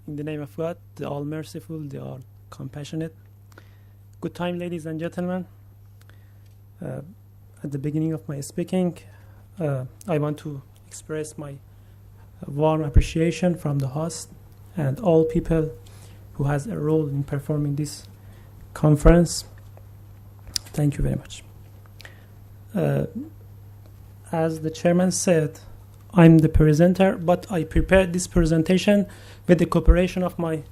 In the name of God, the All-Merciful, the All-Compassionate. Good time, ladies and gentlemen. At the beginning of my speaking, I want to express my warm appreciation from the host and all people who has a role in performing this conference. Thank you very much. As the chairman said, I'm the presenter, but I prepared this presentation with the cooperation of my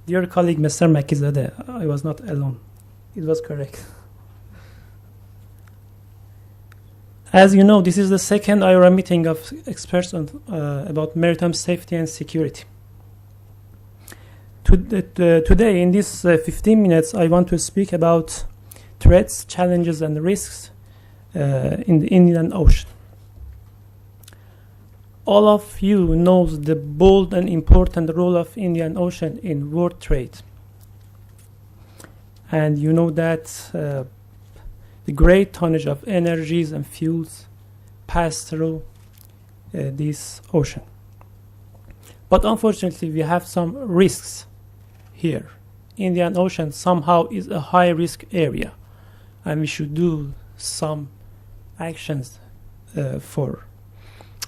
dear colleague, Mr. Makizadeh. I was not alone. It was correct. As you know, this is the second IORA meeting of experts on, about maritime safety and security. Today, in these 15 minutes, I want to speak about threats, challenges, and risks in the Indian Ocean. All of you knows the bold and important role of Indian Ocean in world trade. And you know that the great tonnage of energies and fuels pass through this ocean. But unfortunately, we have some risks here. Indian Ocean somehow is a high-risk area, and we should do some actions for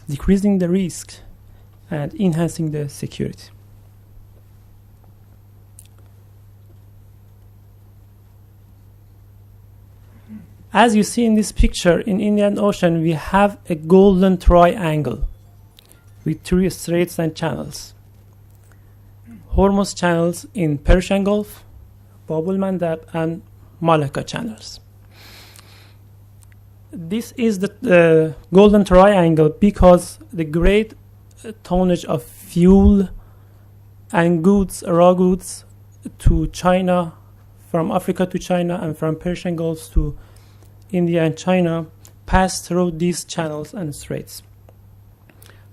decreasing the risk and enhancing the security. As you see in this picture, in Indian Ocean, we have a golden triangle with 3 straits and channels. Hormuz channels in Persian Gulf, Bab el-Mandab, and Malacca channels. This is the golden triangle because the great tonnage of fuel and goods, raw goods, to China, from Africa to China, and from Persian Gulf to India and China, pass through these channels and straits.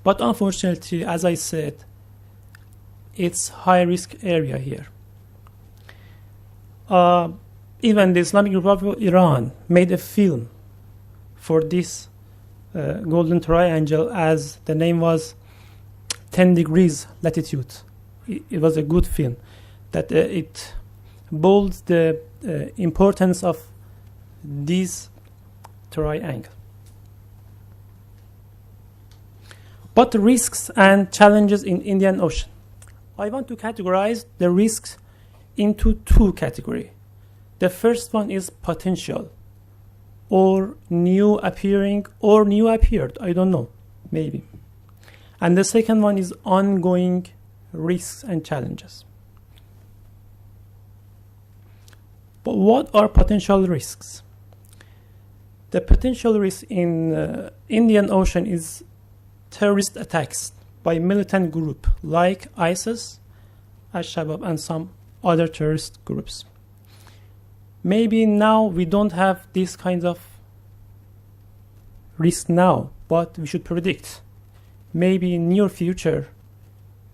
But unfortunately, as I said, it's high-risk area here. Even the Islamic Republic of Iran made a film for this golden triangle, as the name was 10 degrees latitude. It was a good film that it bolds the importance of this triangle. But the risks and challenges in Indian Ocean. I want to categorize the risks into 2 categories. The first one is potential, or new appearing, or new appeared, I don't know, maybe. And the second one is ongoing risks and challenges. But what are potential risks? The potential risk in Indian Ocean is terrorist attacks by militant group like ISIS, Al-Shabaab, and some other terrorist groups. Maybe now we don't have this kind of risk now, but we should predict. Maybe in near future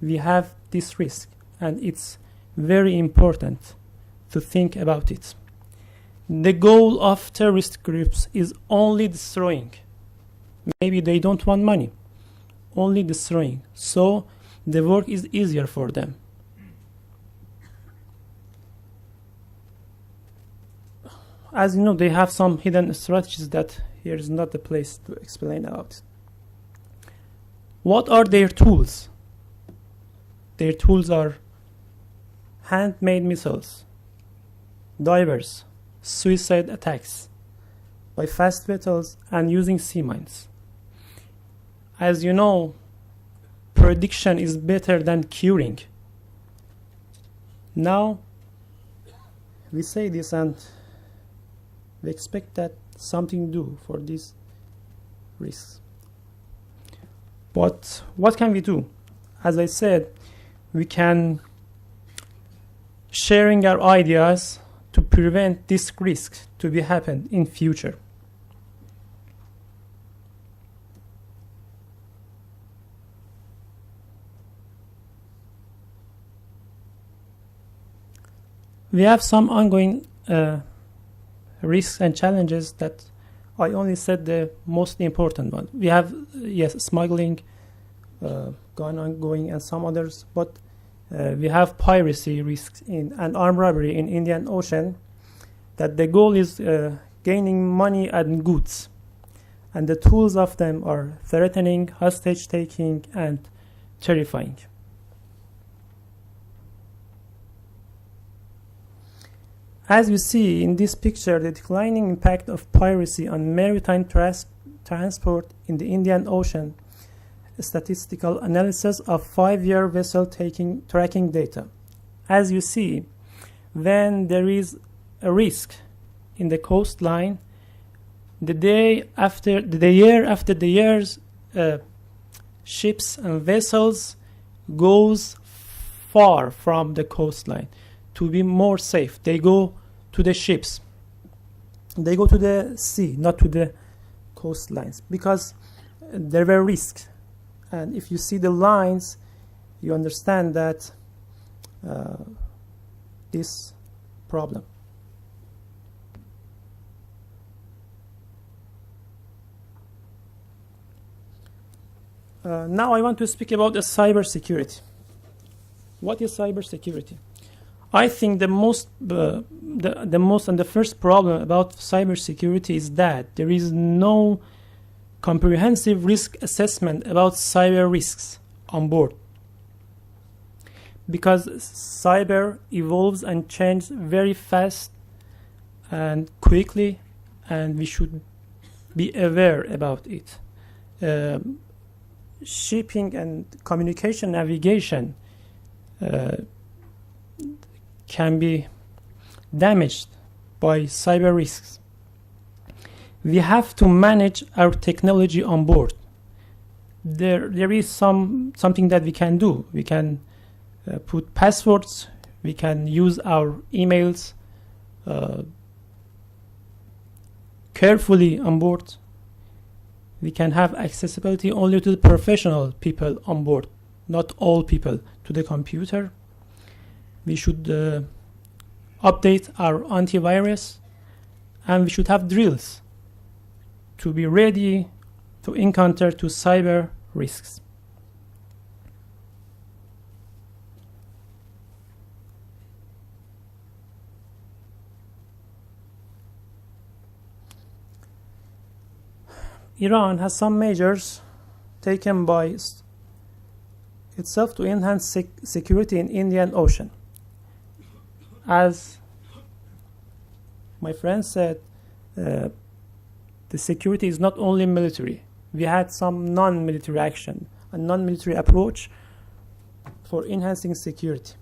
we have this risk, and it's very important to think about it. The goal of terrorist groups is only destroying. Maybe they don't want money, only destroying. So the work is easier for them. As you know, they have some hidden strategies that here is not the place to explain about. What are their tools? Their tools are handmade missiles, divers, suicide attacks by fast vessels, and using sea mines. As you know, prediction is better than curing. Now, we say this and we expect that something do for these risks. But what can we do? As I said, we can sharing our ideas to prevent this risk to be happen in future. We have some ongoing risks and challenges that I only said the most important one. We have, yes, smuggling, going and some others, but we have piracy risks and armed robbery in Indian Ocean, that the goal is gaining money and goods. And the tools of them are threatening, hostage-taking, and terrifying. As you see in this picture, the declining impact of piracy on maritime transport in the Indian Ocean, a statistical analysis of 5-year vessel tracking data. As you see, when there is a risk in the coastline, the year after the years, ships and vessels goes far from the coastline to be more safe. They go to the ships. They go to the sea, not to the coastlines, because there were risks. And if you see the lines, you understand that this problem. Now I want to speak about the cybersecurity. What is cybersecurity? I think the most and the first problem about cybersecurity is that there is no comprehensive risk assessment about cyber risks on board. Because cyber evolves and changes very fast and quickly, and we should be aware about it. Shipping and communication navigation can be damaged by cyber risks. We have to manage our technology on board. There is something that we can do. We can put passwords. We can use our emails carefully on board. We can have accessibility only to the professional people on board, not all people, to the computer. We should update our antivirus, and we should have drills to be ready to encounter to cyber risks. Iran has some measures taken by itself to enhance security in Indian Ocean. As my friend said, the security is not only military. We had some non-military action, a non-military approach for enhancing security.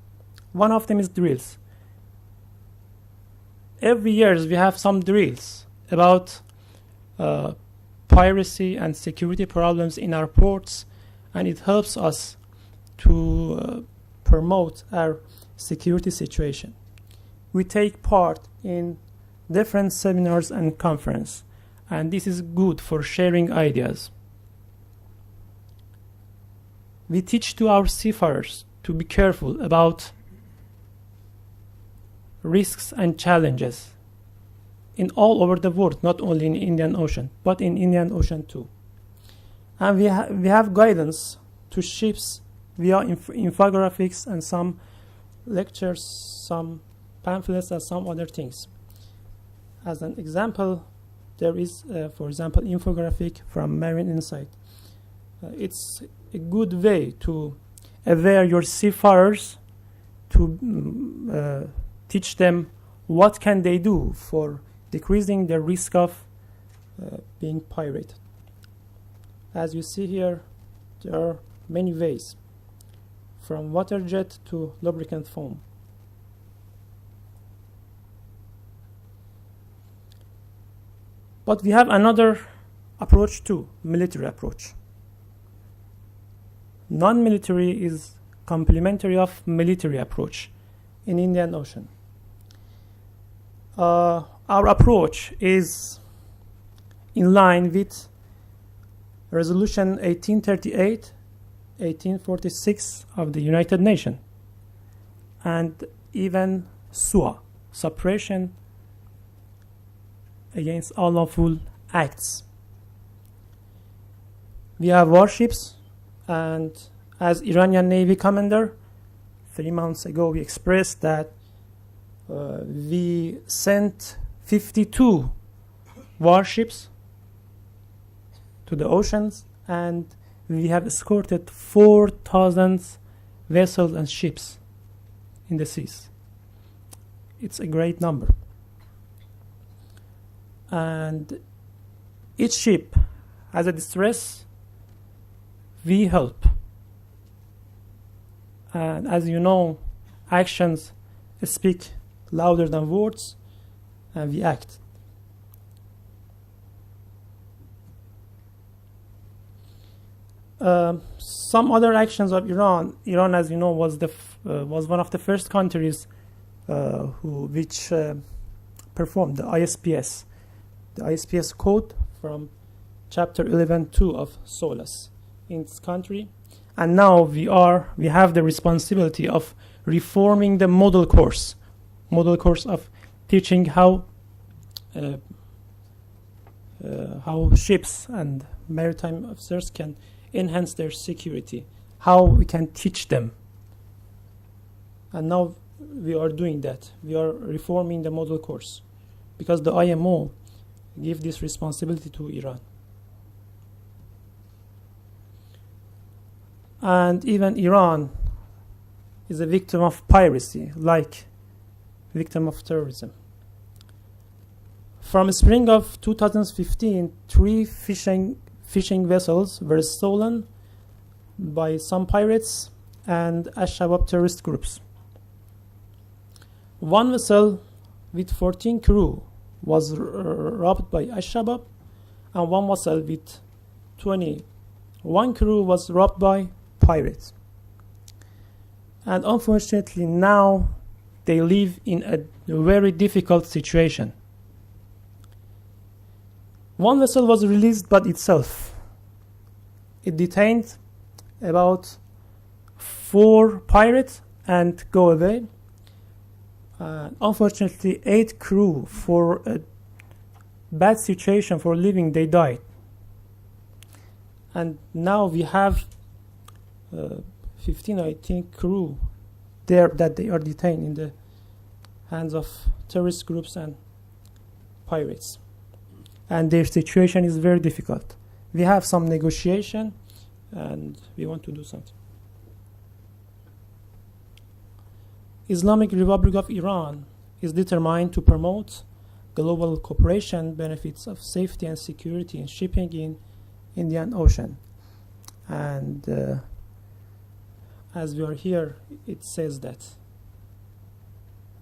One of them is drills. Every year we have some drills about piracy and security problems in our ports, and it helps us to promote our security situation. We take part in different seminars and conferences, and this is good for sharing ideas. We teach to our seafarers to be careful about risks and challenges in all over the world, not only in Indian Ocean, but in Indian Ocean too. And we have guidance to ships via infographics and some lectures, some pamphlets, and some other things. As an example, there is, for example, infographic from Marine Insight. It's a good way to aware your seafarers, to teach them what can they do for decreasing the risk of being pirated. As you see here, there are many ways, from water jet to lubricant foam. But we have another approach too, military approach. Non-military is complementary of military approach in Indian Ocean. Our approach is in line with Resolution 1838, 1846 of the United Nations, and even SUA, Suppression Against Unlawful Acts. We have warships, and as Iranian Navy commander, 3 months ago, we expressed that we sent 52 warships to the oceans, and we have escorted 4,000 vessels and ships in the seas. It's a great number. And each ship has a distress, we help. And as you know, actions speak louder than words, and we act. Some other actions of Iran. Iran, as you know, was one of the first countries which performed the ISPS, code from Chapter 11.2 of SOLAS in its country, and now we have the responsibility of reforming the model course of teaching how ships and maritime officers can enhance their security, how we can teach them. And now we are doing that. We are reforming the model course because the IMO give this responsibility to Iran. And even Iran is a victim of piracy, like victim of terrorism. From spring of 2015, 3 fishing vessels were stolen by some pirates and Al-Shabaab terrorist groups. 1 vessel with 14 crew was robbed by Al-Shabaab, and 1 vessel with 21 crew was robbed by pirates. And unfortunately now they live in a very difficult situation. 1 vessel was released by itself. It detained about 4 pirates and go away. Unfortunately, 8 crew, for a bad situation for living, they died. And now we have 15, I think, crew there that they are detained in the hands of terrorist groups and pirates. And their situation is very difficult. We have some negotiation and we want to do something. Islamic Republic of Iran is determined to promote global cooperation benefits of safety and security in shipping in Indian Ocean. And as we are here, it says that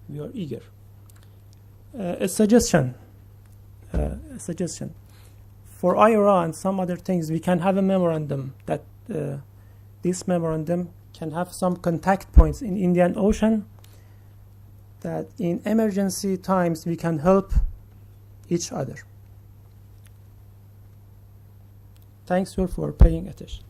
we are eager. A suggestion. For IORA and some other things, we can have a memorandum that this memorandum can have some contact points in Indian Ocean that in emergency times we can help each other. Thanks for paying attention.